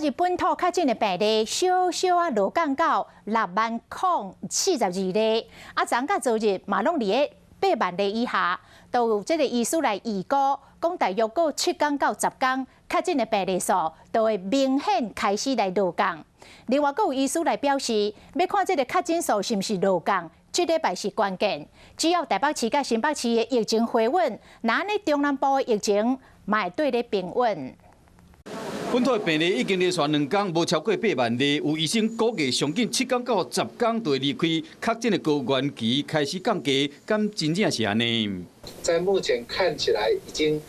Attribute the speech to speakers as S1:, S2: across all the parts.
S1: 日本土确诊的病例小落降到6,042例，昨甲昨日嘛拢伫个8万例以下，都有这个医师来预估，讲大约过7天到10天，确诊的病例数都会明显开始来落降。另外，阁有医师来表示，要看这个确诊数是毋是落降，这礼拜是关键。只要台北市甲新北市的疫情回稳，那呢中南部的疫情嘛会对咧平稳。
S2: 本土的病例已经连续2天无超过8万例，有医生估计上紧7天到10天就会离开确诊的高原期，开始降低，敢真正是安尼？
S3: 在目前看起来已经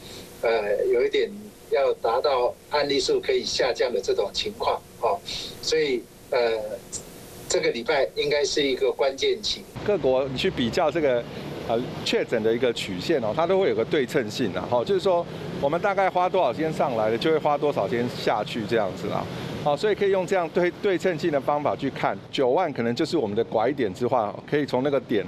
S3: 有一点要达到案例数可以下降的这种情况哦，所以这个礼拜应该是一个关键期。
S4: 各国你去比较这个确诊的一个曲线哦，它都会有个对称性啊，就是说我们大概花多少天上来了，就会花多少天下去这样子啦。好，所以可以用这样对称性的方法去看，9万可能就是我们的拐点之话，可以从那个点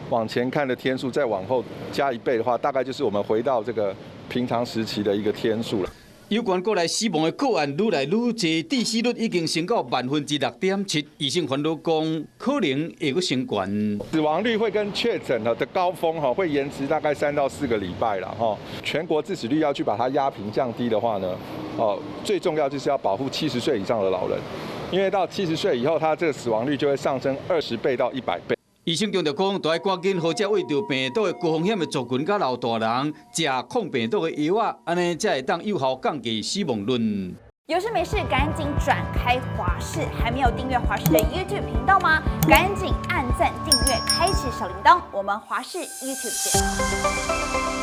S4: 往前看的天数，再往后加1倍的话，大概就是我们回到这个平常时期的一个天数了。
S2: 有关过来死亡的个案愈来愈多，致死率已经升到6.7%，医生烦恼讲可能会阁升悬。
S4: 死亡率会跟确诊的高峰会延迟大概3到4个礼拜了全国致死率要去把它压平降低的话呢，最重要就是要保护70岁以上的老人，因为到70岁以后，它这个死亡率就会上升20倍到100倍。
S2: 医生强调讲，都要赶紧好食为着病毒的高风险的族群甲老大人，食抗病毒的药啊，安尼才会当有效降低死亡率。
S5: 有事没事赶紧转开华视，还没有订阅华视的 YouTube 频道吗？赶紧按赞、订阅、开启小铃铛，我们华视 YouTube 见。